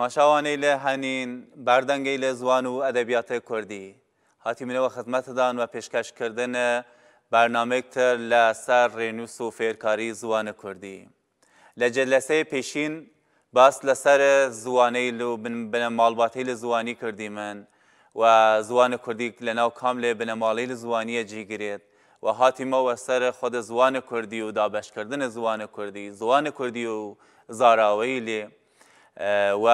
تماشاوانی لی هنین بردنگی لی زوان و ادبیات کردی هاتی منو و خدمت دان و پیشکش کردن برنامه تر لسر رینوس و فیرکاری زوان کردی لجلسه پیشین باس لسر زوانی لو بن مالباتی لزوانی کردی من و زوان کردی لناو کامل بن مالی لزوانی جیگرید و هاتی ما و سر خود زوان کردی و دابش کردن زوان کردی و زاراوی لی و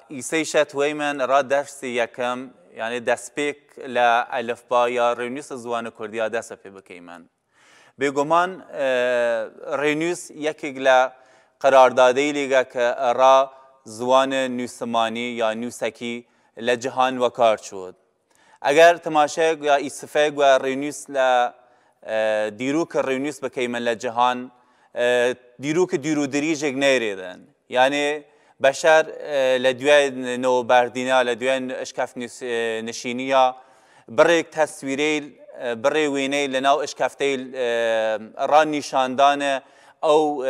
ایسیشت ویمن را درس یکم یعنی دسپیک لالفبا یا رینوس زوان کردی دست پی بکیمن بگمان رینوس یکی ل قراردادی لیگه که را زوان نوسمانی یا نوسکی لجهان وکار شد اگر تماشا یا ایسفه و رینوس ل دیروک رینوس بکیمن لجهان دیروک دیرو دریجه نیریدن یعنی بشر لدوی نو بردینا لدوی اشکاف نشینیا برک تصویری بری وینی لناو اشکافتی ران نشاندان او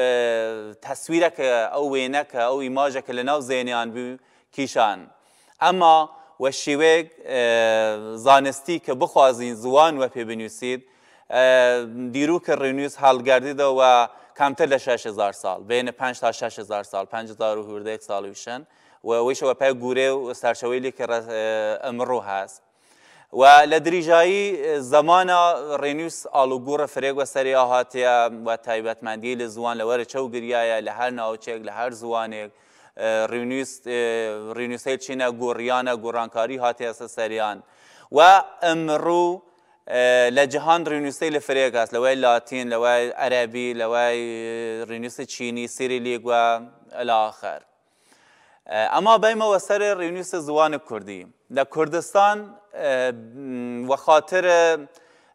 تصویرک او وینک او ایماجک لناو زینیان بو کیشان اما و شیوه زانستی که بخوازین زوان و پی بنویسید دیروک رینوس حالگردید و کمتر ل 6000 سال بین 5 تا 6000 سال 5011 سال ویشن و ویش و پای گوره و سرچویلی که امرو هست و لدریجایی زمان رینوس آلوگور فریق و سری آهاتیا و تایبەتمەندی لزوان لوره چو گریه لهر ناوچک لهر زوانک رینوسیل چینه گوریانه گورانکاری هاتیا سریان و امرو لجهان رینوسی لفریق است لوای لاتین لوای عربی لوای رینوس چینی سیریلیک و الاخر اما بیما و سر رینوس زوان کردی لکردستان و خاطر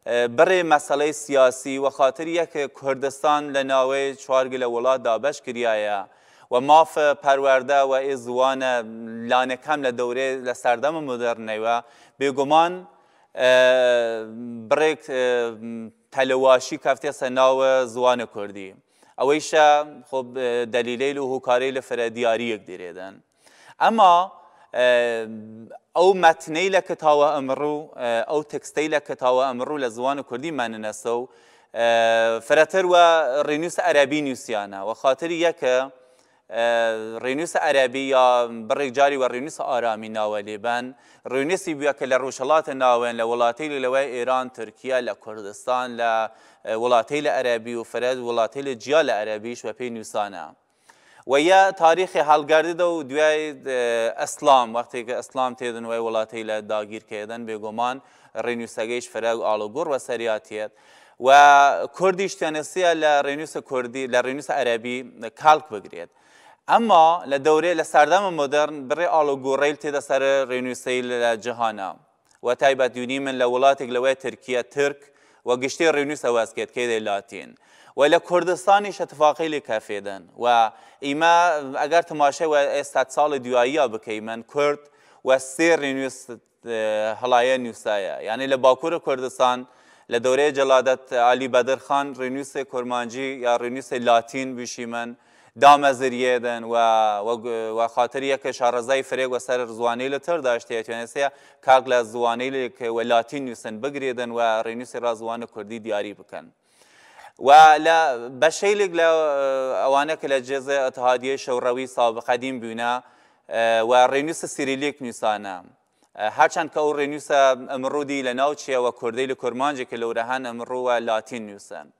بر مسئله سیاسی و خاطر یک کردستان لناوی چوارگل ولاد دابش کریایا و ماف پرورده و ازوان لانکم لدوره لسردم مدرنه و بگمان برک تلواشی کفتی سناو زوان کردی اویشا خب دلیلی له کاری لفردیاری یک دیردن اما او متنی لکتاو امرو او تکستی لکتاو امرو لزوان کردی من نسو فراتر و رینوس عربی نوسیانه و خاطر یک رینوس عربی یا برک جاری و رینوس آرامی ناولی بن رینوسی بیا که لروشلات ناوین لولاتی لوای ایران ترکیه لکردستان لولاتی عربی و فرد ولاتی لجیال عربیش و پی نوسانه و یا تاریخ حالگردی دو دوای اسلام وقتی که اسلام تیدن و ولاتی لداگیر کردن بگمان رینوسگیش فرد آلوگور و سریاتیت و کردیش تنسیه لرینوس کردی لرینوس عربی کالک بگرید اما لدوره لسردم مدرن بری آلوگوریل تیدا سر رینوسی لجهانا و تایبت یونی من لولاتک لوی ترکیه ترک و گشتی رینوس واسکت که لاتین و لکردستانیش اتفاقی لکافیدن و ایما اگر تماشه و استاد سال دوایی بکیمن کرد و سیر رینوس هلایه نوسایه یعنی لباکور کردستان لدوره جلادت علی بدر خان رینوس کرمانجی یا رینوس لاتین بشیمن دام زریه دن و خاطر یک شارزای فریق و سر زوانی لتر داشته یعنی کاغل زوانی که و لاتین نوسن بگریدن و رینوس را زوان کردی دیاری بکن و لا بشیلک لا اوانه که لجزء اتحادیه شوروی سابق قدیم بینا و رینوس سیریلیک نوسانه هرچند که او رینوس امرودی لناوچیه و کردی لکرمانجی که لورهن امرو و لاتین نوسن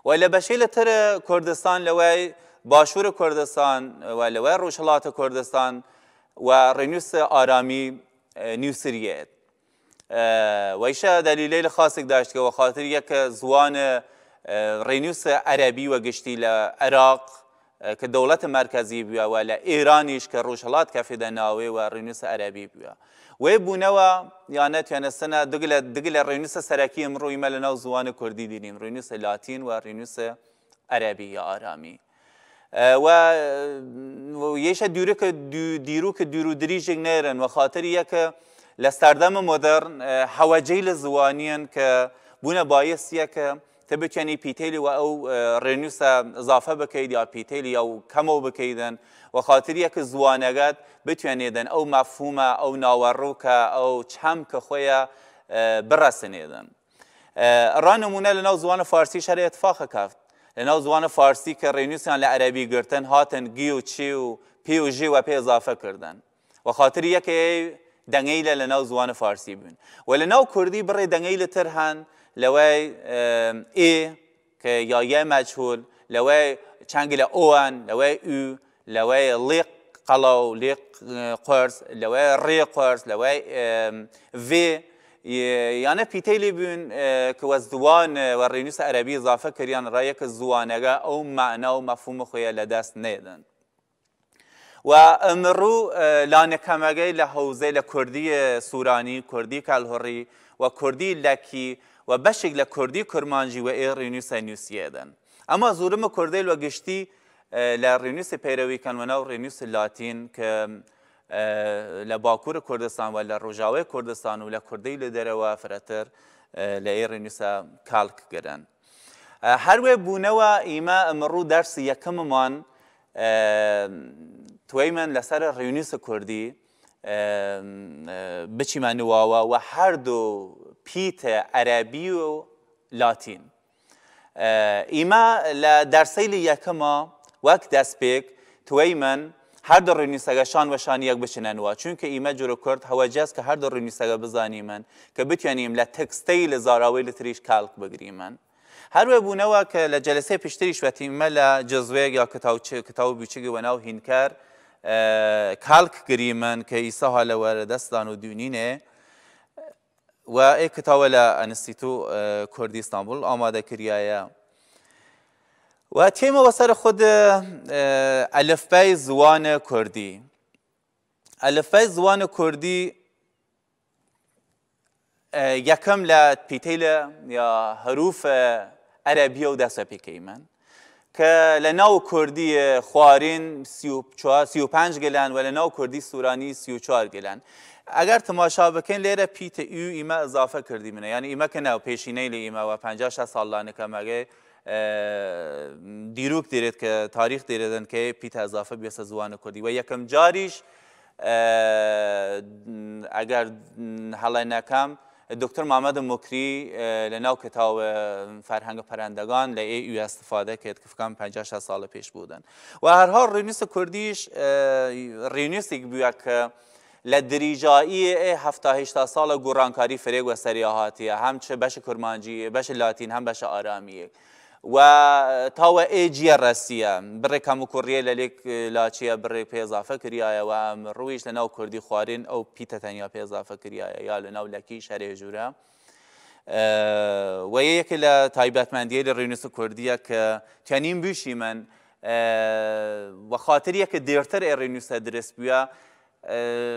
و لبشیل تر کردستان لوی باشور کردستان و لوی روشلات کردستان و رینوس آرامی نوسریت و ایشا دلیلی خاصی داشت که و خاطر یک زوان رینوس عربی و گشتی لعراق که دولت مرکزی بیا و ایرانیش که روشلات کفیده ناوی و رینوس عربی بیا و بونوا یعنی سنه دگل رینوس سرکی امروی ملنا زوان کردی دیدیم رینوس لاتین و رینوس عربی یا آرامی و یش دیرو که دیرو دریجه نیرن و خاطر یک لسردم مدرن حوجیل زوانیان که بونه باعث یک تبتونی پیتیلی و او رنوس اضافه بکید یا پیتیلی یا کمو بکیدن و خاطریه که زوانگت بتونیدن او مفهومه او ناوروکه او چم که خویا برسنیدن. رانمونه لناو زوان فارسی شر اتفاق کفت. لناو زوان فارسی که رنوسیان لعربی گرتن هاتن گی و چی و پی و جی و پی اضافه کردن. و خاطریه که دنگیل لناو زوان فارسی بین. و لناو کردی برای دنگیل ترهن لوی ای که یا یه مجهول لوی چنگل اوان لوی او لوی لیق قلاو لیق قرص لوی ری قرص لوی وی یعنی پیتیلی بین که از زوان و رنوس عربی اضافه کردن رای که زوانگه او معنا و مفهوم خویه لدست نیدن. و امرو لانکمگی لحوزه لکردی سورانی، کردی کلهری و کردی لکی و بشک لکردی کرمانجی و ای رنوس نوسیه دن. اما زورم کردی و گشتی لرنوس پیروی کن و نو رنوس لاتین که لباکور کردستان و لروجاوی کردستان و لکردی لدره و فراتر لی رنوس کالک گرن. هر وی بونه و ایما امرو درس یکم من توی من لسر رنوس کردی بچی منواوا و هر دو پیت عربی و لاتین. ایما لدرسی لیکما وقت دست بیک توی من هر دو رنوسگا شان و شانی یک بچنن و چون که ایما جورو کرد هواجاست که هر دو رنوسگا بزنی من که بتوانیم لتکستیل زاراوی لتریش کالک بگیریم من. هر وی بونه و که لجلسه پیشتریش و تیم لجزوه یا کتاب بیچگی و ناو هینکر کالک گریمن که ایسا حال وردستان و دونینه و ای کتاب لانستیتو کردی استانبول آماده کریایه و تیم وسر خود الفبای زوان کردی. الفبای زوان کردی یکم لپیتیل یا حروف عربی و دست پیکیمن که لناو کردی خوارین 35 گلن و لناو کردی سورانی 34 گلن. اگر تماشا بکن لیره پیت او ایما اضافه کردی منه یعنی ایما که نو پیشینه لی ایما و 50 سال لانه که مگه دیروک دیرد که تاریخ دیردن که پیت اضافه بیست زوان کردی و یکم جاریش اگر حالا نکم دکتر محمد مکری لناو کتاب فرهنگ پرندگان لی او استفاده کرد که فکرم 50 سال پیش بودن و هر حال رنوس کردیش رنوسی بیاد که لدریجایی 70 سال گورانکاری فریق و سریاحاتیه هم چه بش کرمانجی بش لاتین هم بش آرامیه و تا و ایجی رسیه بره کمو کریه للیک لاچیه بره پی اضافه کریه و رویش لناو کردی خوارین او پیتا تنیا پی اضافه کریه یا لناو لکی شریح جوره و یکی لطایبت مندیه لرنوس کردیه که تنیم بیشی من و خاطریه که دیرتر رنوس درست بیا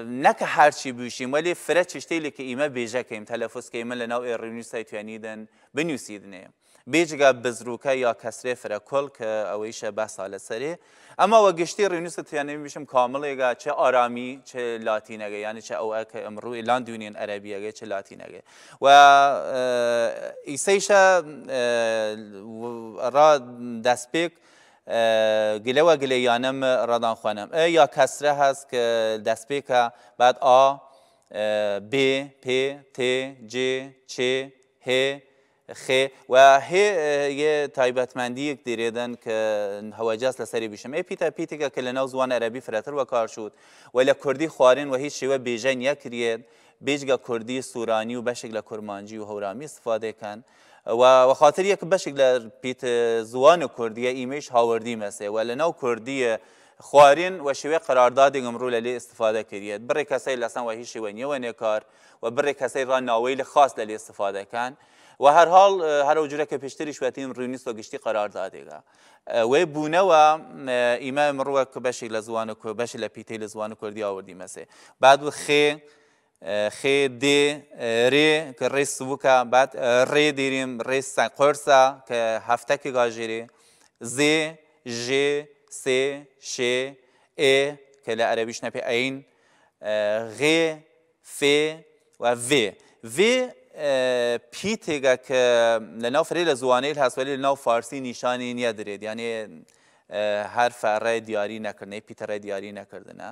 نه که هرچی بیشیم ولی فرد چشتیلی که ایمه بیجه که ایم تلفظ که ایمه لناو رنوسای توانیدن بنویسیدنه بیجگا بزروکه یا کسره فرکل که اویش بس حال سری اما و گشتی رنوس توانیم بیشم کاملیگا چه آرامی چه لاتینگه یعنی چه اوه که امرو ایلان دونین عربیگه چه لاتینگه و ایسیشه را دست بیک گله و گلیانم رادان خوانم یا کسره هست که دست بیکه بعد آ ب پ ت ج چ ه خ و ه یه تایبتمندی یک دیریدن که هواجاست لسری بیشم ای پیتا پیتی که لناو زوان عربی فراتر و کار شد ولی کردی خوارین و هیچ شیوه بیجن یکرید بیجگا کردی سورانی و بشکل کرمانجی و هورامی استفاده کن و خاطر یک بشکل پیت زوان کردی ایمیش هاوردی مسه ولی ناو کردی خوارین و شیوه قرارداد امرو لی استفاده کرید برای کسی لسان و هیچ شیوه نیوانه کار و برای کسی را ناویل خاص لی استفاده کن و هر حال هر وجوده که پیشتریش وقتیم رونیست و گشتی قرار دادیگا و بونه و ایمه امرو که بشی لپیتی لزوان کردی آوردی مسه بعد خ دی ری که ری سوکا بعد ری دیریم ری قرصا که هفته که گاجیری ز ژ س ش ای که لعربیش نپی این غ ف و و پیتێکە کە لەناو فرێ لە زوانەی هەسوەلی لەناو فارسی نیشانی نییە درێت یعنی هەر فەڕێ دیاری نەکردنەی پیتەڕێ دیاری نەکردنە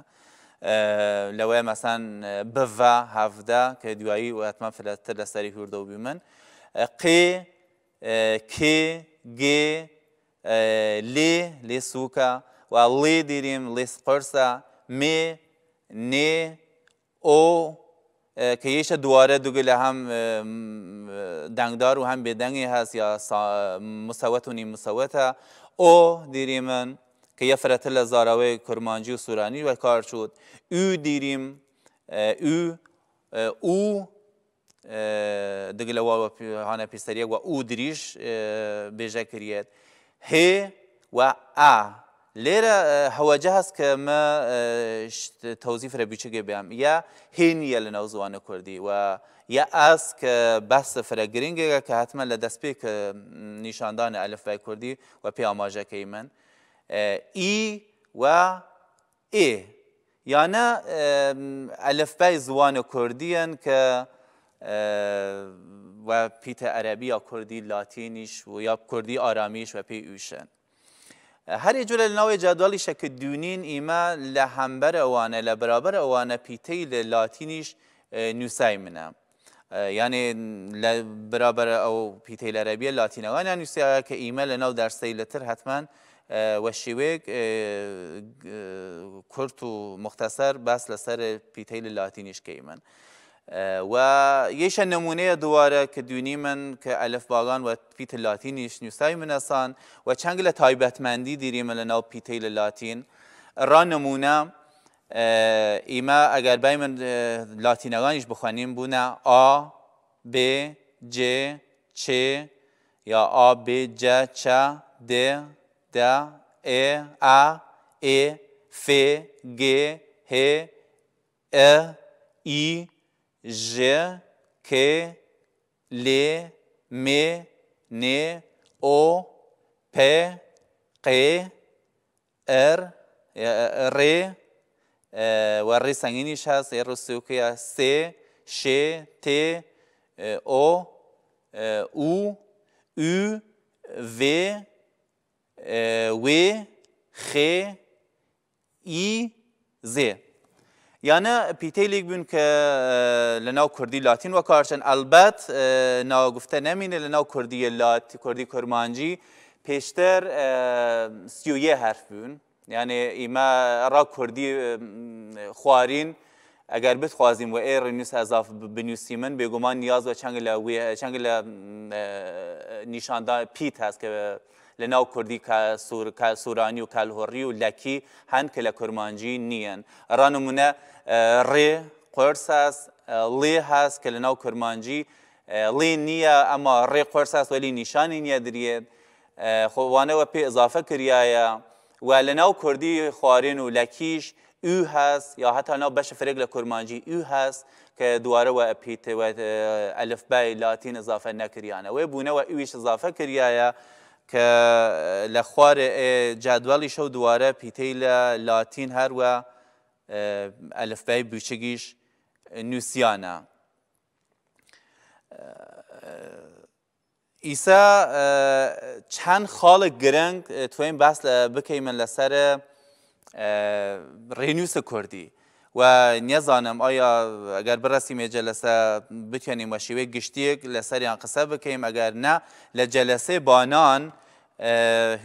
لەوەیە مەسان بڤە هەڤدە کە دوایی وەتمان فرەتر لەسەری هوردە من قێ کێ گێ لێ سووکە و لێ دیریم لێ قرسە مێ نێ ئۆ کە یەشە دووارە دوگە لە هەم دەنگدار و هەم بێدەنگی هەست یا مسەوەت و نیمسەوەتە ئۆ دیری من کە یە فرەتر لە زاراوەی کورمانجی و سوورانی وە کار چوت ئو دیریم ئو دگە لە هانە پیسەریە و ئو دریش بێژە کریێت هێ و ئا لێرە هەوەجە هەست کە مە تەوزیف فرە بیچگێ بێم یا هێ نییە لە ناو زوانە کوردی و یا ئاس کە بەسە فرە گرنگێکە کە حتممە لە دەستپێک نیشاندانە ئەلفبای کوردی و پێ ئاماژەکەی من ئی و ئێ یانە ئەلفبای زوانە کوردیان کە و پیتە عەرەبی یا کوردی لاتینیش و یا کوردی ئارامیش و پێی ئوشن هەرێ جۆرە لە ناوی جادوالیشە کە دوونین ئیمە لە هەمبەر ئەوانە لە بەرابەر ئەوانە پیتەی لە لاتینیش نووسای منە یعنی لە بەرابەر ئەو پیتەی لە عەرەبیە لاتینەوانیان نووسایە کە ئیمە لە ناو دەرسەی لەتر حتمما وە شێوەیەک کورت و مختصر باس لەسەر پیتەی لە لاتینیش کەی من و یەشە نمونەیە دووارە کە دوونی من کە ئەلف باگان و پیتە لاتینیش نووسای منەسان و چەند لە تایبەتمەندی دیریمە لە ناو پیتەی لە لاتین ڕا نمونە ئیمە ئەگەر بای من لاتینەکانیش بخوانیم بوونە ئا بێ جێ چێ یا ئا بێ جە چە دێ دا ئێ ئا ئێ فێ گێ هێ ئە ئی ژێ کێ لێ مێ نێ ئۆ پێ قێ ئەر ڕێ و ڕێ سەنگینیش هەست ێ ڕوسیوکەیە سێ شێ تێ ئۆ ئو ئو vê wê xê î zê یانە پیتەیلێک بوون کە لە ناو کوردی لاتین وەکارچن ئەلبەت ناوگفتە نەمینە لە ناو کوردی کورمانجی پێشتر 31 حرف بوون یعنی ئیمە ڕا کوردی خوارین ئەگەر بتخوازیم و ئێ ڕێنووس ئەزاف بنووسی من بێگومان نیاز بە چەند لە نیشاندان پیت هەست کە لە ناو کوردی سوورانی و کالهۆڕی و لەکی هەند کە لە کورمانجی نییەن ڕانمونە ڕێ قۆرس هەست لێ هەست کە لە ناو کورمانجی لێ نییە ئەمە ڕێ قۆرس هەست وەلی نیشانی نییە درێت خۆوانەوە پێ ئەزافە کریایە و لە ناو کوردی خوارێن و لەکیش ئو هەست یا هەتا ناو بەشە فرێک لە کورمانجی ئو هەست کە دوارەوە ئەپیتەوە ئەلفبای لاتین ئەزافە نەکریانە وێ بوونەوە ئویش ئەزافە کریایە کە لە خوارێ جادوالی شەو دوارە پیتەی لە لاتین هەروە ئەلفبای بچگیش نووسیانە ئیسا چەند خاڵێک گرنگ توێن باس بکەیمە لەسەر ڕێنووسە کوردی و نێزانم ئایا ئەگەر بڕەسیمێ جەلەسە بتوانیم وە شێوەیە گشتیەک لەسەریان قسە بکەیم ئەگەر نە لە جەلەسەی بانان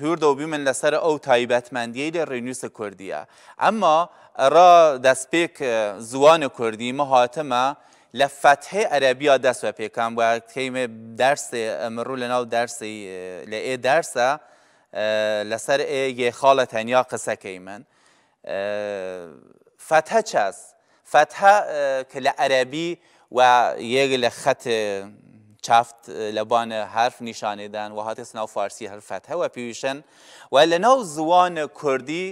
هوردەوبی من لەسەر ئەو تایبەتمەندیەی لە ڕێنووسە کوردیە ئەمما ڕا دەستپێک زوانە کوردی مە هاتمە لە فەتحەی عەرەبیە دەست بە پێکەم و کەیمێ دەرسێ ئەمڕۆ لەناو دەرسی لە ئێ دەرسە لەسەر ئێ یێ خاڵە تەنیا قسەکەی من فتحە چەس فتحە کە لە عەرەبی و یەک لە خەت چافت لەبانە حرف نیشانێدان و هاتێ ناو فارسی هەر فتحە و پێویشتن و لە ناو زوانە کوردی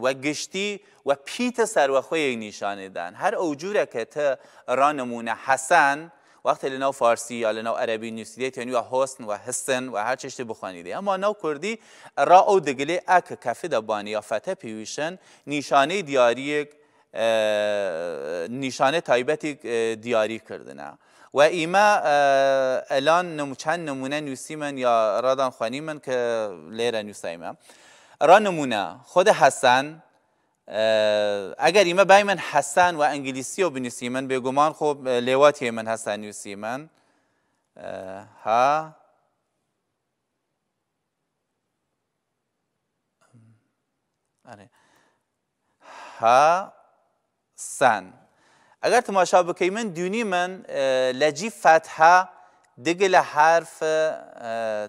و گشتی و پیتە سەروەخۆیەک نیشانێدان هەر ئەو جوورە کە تە ڕانمونە حەسەن وقتی لە ناو فارسی یا لە ناو عەرەبی نووسیدێت یعنی و حسن و حسن و هەر چشتی بخوانیدێ ئەما ناو کوردی ڕا ئەو دەگلێ ئەکە کەفی دەبانی یا فتحە پێویشتن نیشانەی دیاریەک نیشانە تایبەتێک دیاری کردنە و ایما الان چند نمونه نویسی من یا رادان خوانی من که لیره نویسیمه را نمونه خود حسن اگر ایما بای من حسن و انگلیسی رو بنویسی من بگمان خب لیواتی من حسن نویسی من ها سن اگر تماشا بکی من دونی من لجی فتحه دیگه لحرف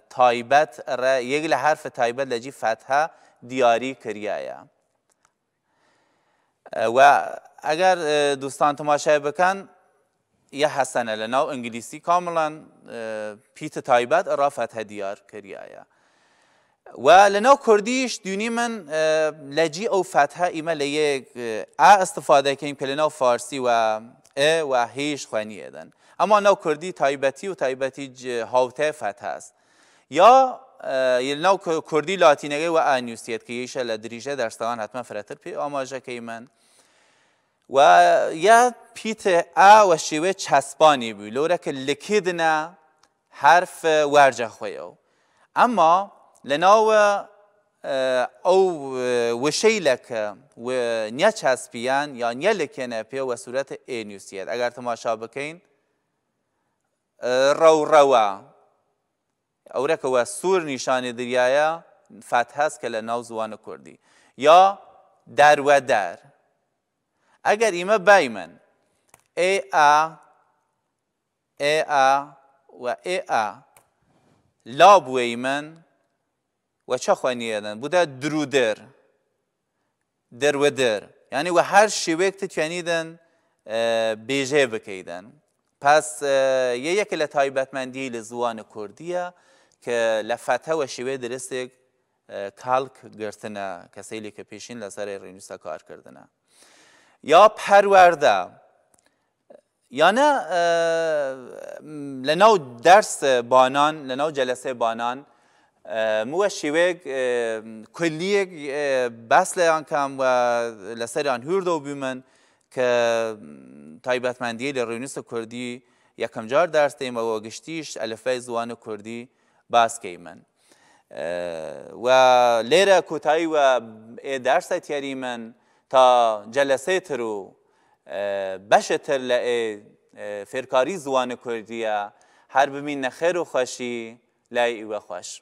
تایبت را یک لحرف تایبت لجی فتحه دیاری کریه و اگر دوستان تماشا بکن یه حسنه لناو انگلیسی کاملا پیت تایبت را فتحه دیار کریه و لناو کردیش دونی من لجی او فتحه ایمه لیک استفاده کنیم که لناو فارسی و هیش خوانی ایدن اما ناو کردی تایبتی و تایبتی هاوته فتحه است یا لناو کردی لاتینگه و آنیوسیت که یهشه لدریجه درستان حتما فراتر پی آماجه که ایمن و یا پیت و شیوه چسبانی بی لوره که لکیدنه حرف ورجه خویو اما لناو او وشیلک و نیا چسبیان یا نیا لکنه پی و صورت اینوسیت اگر تماشا بکین رو او رک و سور نشان دریایا فتح است که لناو زوان کردی یا در و در اگر ایمه بایمن ای و ای لاب و ایمن و چه خوانی ایدن بوده درودر در و در یعنی و هر شیوه که تیانیدن بیجه بکیدن پس یک لطایبتمندی لزوان کردیه که لفتحه و شیوه درسته کالک گرتنه کسی که پیشین لسر رینوسا کار کردنه یا پرورده یا نه لناو درس بانان لناو جلسه بانان مو شیوه کلیه بس لیان کم و لسر آن هردو بیمن که تایبتمندی لرینوس کردی یکم جار درس دیم و گشتیش الفبای زوان کردی باز کیمن و لیره کوتاهی و درس تیاری من تا جلسه ترو بشتر لعه فرکاری زوان کردیه هر بمین نخیر و خوشی لعی و خوش